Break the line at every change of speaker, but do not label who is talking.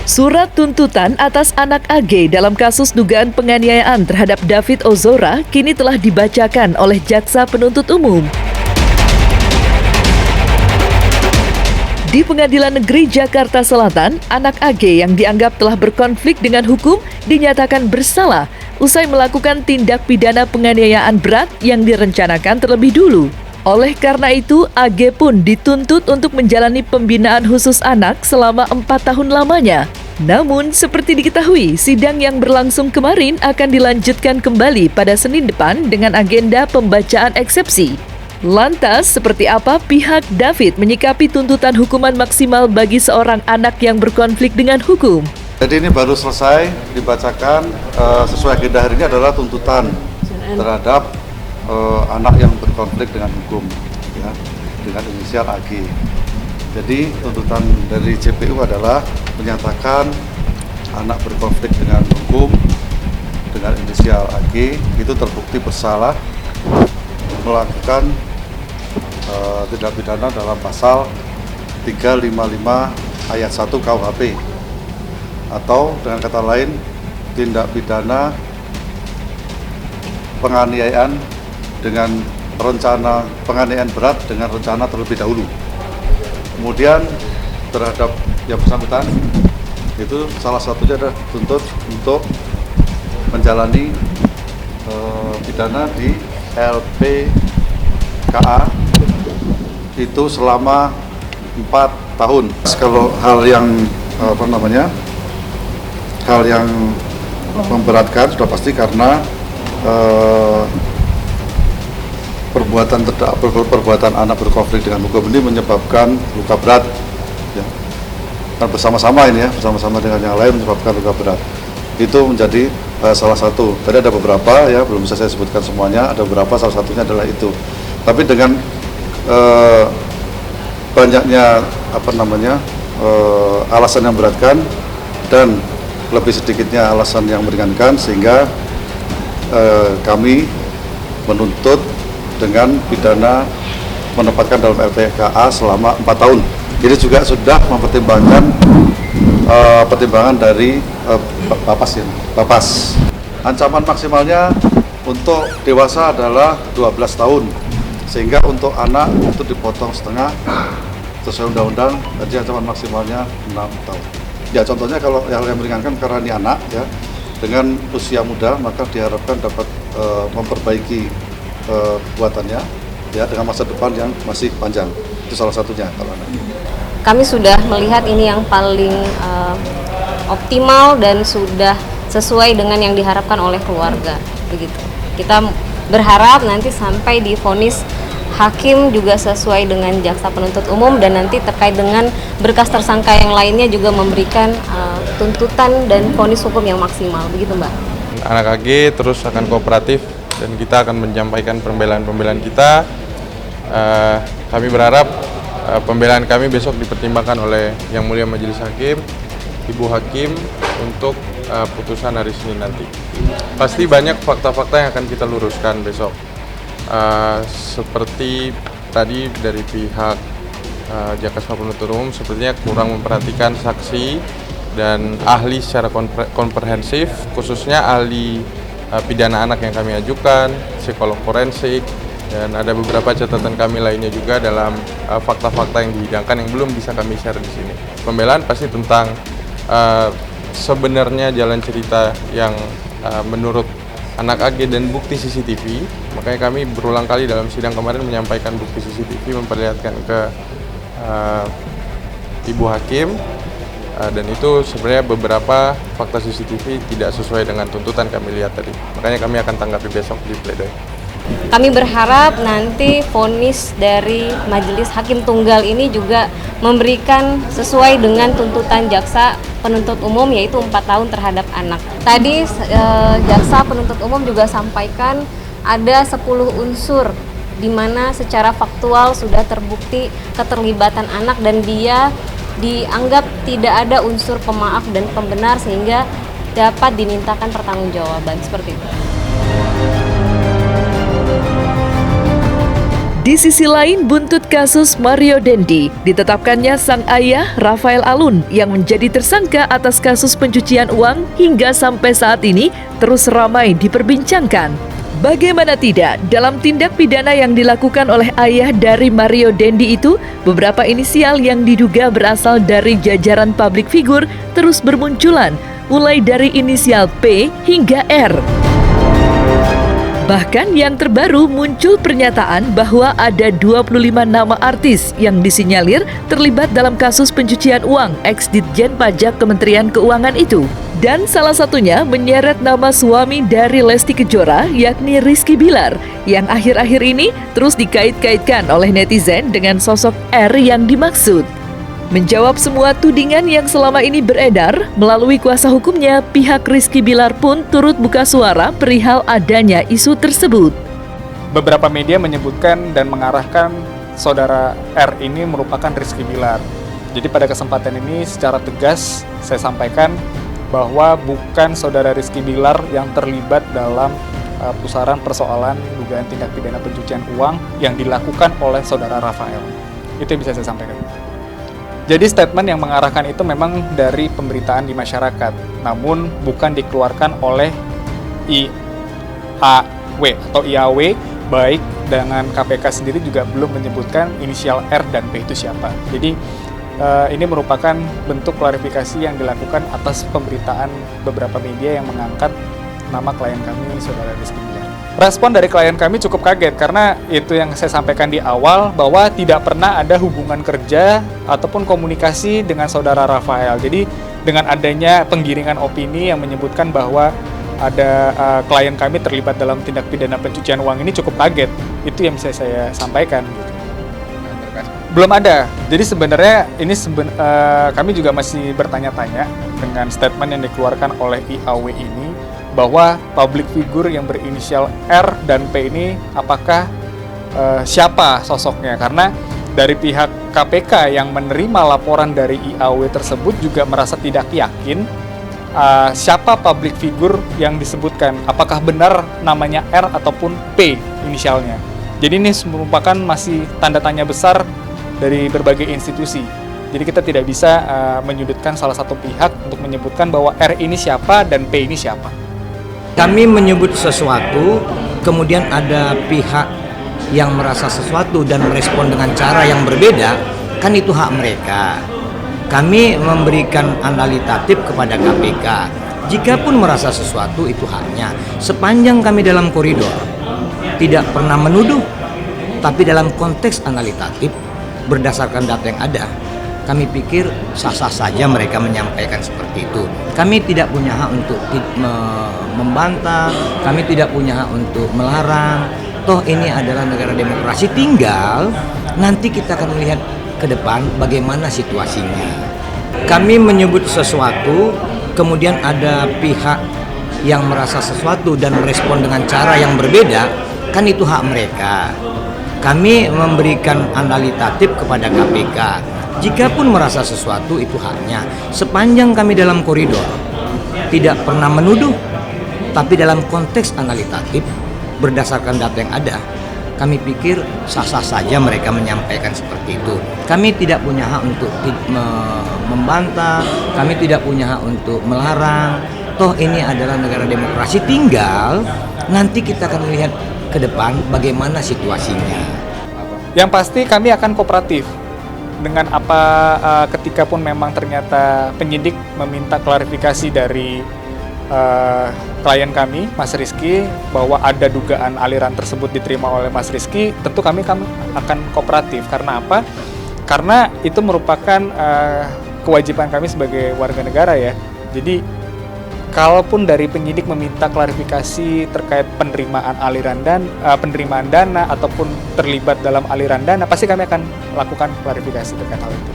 Surat tuntutan atas anak AG dalam kasus dugaan penganiayaan terhadap David Ozora kini telah dibacakan oleh Jaksa Penuntut Umum. Di Pengadilan Negeri Jakarta Selatan, anak AG yang dianggap telah berkonflik dengan hukum dinyatakan bersalah usai melakukan tindak pidana penganiayaan berat yang direncanakan terlebih dulu. Oleh karena itu, AG pun dituntut untuk menjalani pembinaan khusus anak selama 4 tahun lamanya. Namun, seperti diketahui, sidang yang berlangsung kemarin akan dilanjutkan kembali pada Senin depan dengan agenda pembacaan eksepsi. Lantas, seperti apa pihak David menyikapi tuntutan hukuman maksimal bagi seorang anak yang berkonflik dengan hukum?
Jadi ini baru selesai dibacakan, sesuai agenda hari ini adalah tuntutan terhadap anak yang berkonflik dengan hukum, ya, dengan inisial AG. Jadi tuntutan dari JPU adalah menyatakan anak berkonflik dengan hukum dengan inisial AG itu terbukti bersalah melakukan tindak pidana dalam pasal 355 ayat 1 KUHP, atau dengan kata lain tindak pidana penganiayaan dengan rencana, penganiayaan berat dengan rencana terlebih dahulu. Kemudian terhadap yang bersangkutan itu salah satunya adalah tuntut untuk menjalani pidana di LPKA itu selama 4 tahun. Kalau hal yang hal yang memberatkan sudah pasti karena perbuatan anak berkonflik dengan hukum ini menyebabkan luka berat, ya. Dan bersama-sama ini ya, bersama-sama dengan yang lain menyebabkan luka berat. Itu menjadi salah satu. Tadi ada beberapa ya, belum bisa saya sebutkan semuanya. Ada beberapa, salah satunya adalah itu. Tapi dengan banyaknya alasan yang memberatkan dan lebih sedikitnya alasan yang meringankan, sehingga kami menuntut dengan pidana menempatkan dalam LPKA selama 4 tahun. Ini juga sudah mempertimbangkan pertimbangan dari Bapas. Ancaman maksimalnya untuk dewasa adalah 12 tahun. Sehingga untuk anak itu dipotong setengah sesuai undang-undang, jadi ancaman maksimalnya 6 tahun. Ya, contohnya kalau yang meringankan karena ini anak ya, dengan usia muda maka diharapkan dapat memperbaiki perbuatannya ya dengan masa depan yang masih panjang. Itu salah satunya kalau anak.
Kami sudah melihat ini yang paling optimal dan sudah sesuai dengan yang diharapkan oleh keluarga, begitu. Kita berharap nanti sampai divonis hakim juga sesuai dengan jaksa penuntut umum, dan nanti terkait dengan berkas tersangka yang lainnya juga memberikan tuntutan dan vonis hukum yang maksimal, begitu Mbak.
Anak AG terus akan kooperatif dan kita akan menyampaikan pembelaan kita. Kami berharap pembelaan kami besok dipertimbangkan oleh Yang Mulia Majelis Hakim, Ibu Hakim untuk putusan hari Senin nanti. Pasti banyak fakta-fakta yang akan kita luruskan besok. Seperti tadi dari pihak Jaksa Penuntut Umum sepertinya kurang memperhatikan saksi dan ahli secara komprehensif, khususnya ahli pidana anak yang kami ajukan, psikolog forensik, dan ada beberapa catatan kami lainnya juga dalam fakta-fakta yang dihidangkan yang belum bisa kami share di sini. Pembelaan pasti tentang sebenarnya jalan cerita yang menurut anak AG dan bukti CCTV. Makanya kami berulang kali dalam sidang kemarin menyampaikan bukti CCTV, memperlihatkan ke Ibu Hakim, dan itu sebenarnya beberapa fakta CCTV tidak sesuai dengan tuntutan kami lihat tadi. Makanya kami akan tanggapi besok di pledoi.
Kami berharap nanti vonis dari Majelis Hakim Tunggal ini juga memberikan sesuai dengan tuntutan jaksa penuntut umum, yaitu 4 tahun terhadap anak. Tadi jaksa penuntut umum juga sampaikan ada 10 unsur di mana secara faktual sudah terbukti keterlibatan anak dan dia dianggap tidak ada unsur pemaaf dan pembenar sehingga dapat dimintakan pertanggungjawaban, seperti itu.
Di sisi lain, buntut kasus Mario Dendi, ditetapkannya sang ayah Rafael Alun yang menjadi tersangka atas kasus pencucian uang hingga sampai saat ini terus ramai diperbincangkan. Bagaimana tidak, dalam tindak pidana yang dilakukan oleh ayah dari Mario Dendi itu, beberapa inisial yang diduga berasal dari jajaran publik figur terus bermunculan, mulai dari inisial P hingga R. Bahkan yang terbaru muncul pernyataan bahwa ada 25 nama artis yang disinyalir terlibat dalam kasus pencucian uang ex-Ditjen Pajak Kementerian Keuangan itu. Dan salah satunya menyeret nama suami dari Lesti Kejora yakni Rizky Bilar yang akhir-akhir ini terus dikait-kaitkan oleh netizen dengan sosok R yang dimaksud. Menjawab semua tudingan yang selama ini beredar, melalui kuasa hukumnya, pihak Rizky Bilar pun turut buka suara perihal adanya isu tersebut.
Beberapa media menyebutkan dan mengarahkan saudara R ini merupakan Rizky Bilar. Jadi pada kesempatan ini secara tegas saya sampaikan bahwa bukan saudara Rizky Bilar yang terlibat dalam pusaran persoalan dugaan tindak pidana pencucian uang yang dilakukan oleh saudara Rafael. Itu yang bisa saya sampaikan. Jadi statement yang mengarahkan itu memang dari pemberitaan di masyarakat, namun bukan dikeluarkan oleh IAW atau IAW, baik dengan KPK sendiri juga belum menyebutkan inisial R dan P itu siapa. Jadi ini merupakan bentuk klarifikasi yang dilakukan atas pemberitaan beberapa media yang mengangkat nama klien kami, saudara Rizky Bilar. Respon dari klien kami cukup kaget karena itu yang saya sampaikan di awal bahwa tidak pernah ada hubungan kerja ataupun komunikasi dengan saudara Rafael. Jadi dengan adanya penggiringan opini yang menyebutkan bahwa ada klien kami terlibat dalam tindak pidana pencucian uang ini cukup kaget. Itu yang bisa saya sampaikan. Belum ada. Jadi sebenarnya ini kami juga masih bertanya-tanya dengan statement yang dikeluarkan oleh IAW ini, bahwa public figure yang berinisial R dan P ini apakah siapa sosoknya, karena dari pihak KPK yang menerima laporan dari IAW tersebut juga merasa tidak yakin siapa public figure yang disebutkan, apakah benar namanya R ataupun P inisialnya. Jadi ini merupakan masih tanda tanya besar dari berbagai institusi. Jadi kita tidak bisa menyudutkan salah satu pihak untuk menyebutkan bahwa R ini siapa dan P ini siapa.
Kami menyebut sesuatu, kemudian ada pihak yang merasa sesuatu dan merespon dengan cara yang berbeda, kan itu hak mereka. Kami memberikan analitatif kepada KPK. Jikapun merasa sesuatu, itu haknya. Sepanjang kami dalam koridor, tidak pernah menuduh, tapi dalam konteks analitatif, berdasarkan data yang ada, kami pikir sah-sah saja mereka menyampaikan seperti itu. Kami tidak punya hak untuk membantah, kami tidak punya hak untuk melarang. Toh ini adalah negara demokrasi, tinggal nanti kita akan melihat ke depan bagaimana situasinya. Kami menyebut sesuatu, kemudian ada pihak yang merasa sesuatu dan merespon dengan cara yang berbeda, kan itu hak mereka. Kami memberikan analitatif kepada KPK. Jikapun merasa sesuatu, itu haknya. Sepanjang kami dalam koridor, tidak pernah menuduh, tapi dalam konteks analitatif, berdasarkan data yang ada, kami pikir sah-sah saja mereka menyampaikan seperti itu. Kami tidak punya hak untuk membantah, kami tidak punya hak untuk melarang. Toh ini adalah negara demokrasi, tinggal nanti kita akan melihat ke depan bagaimana situasinya.
Yang pasti kami akan kooperatif dengan apa ketika pun memang ternyata penyidik meminta klarifikasi dari klien kami, Mas Rizky, bahwa ada dugaan aliran tersebut diterima oleh Mas Rizky, tentu kami akan kooperatif. Karena apa? Karena itu merupakan kewajiban kami sebagai warga negara ya. Jadi kalaupun dari penyidik meminta klarifikasi terkait penerimaan dana ataupun terlibat dalam aliran dana, pasti kami akan lakukan klarifikasi terkait hal itu.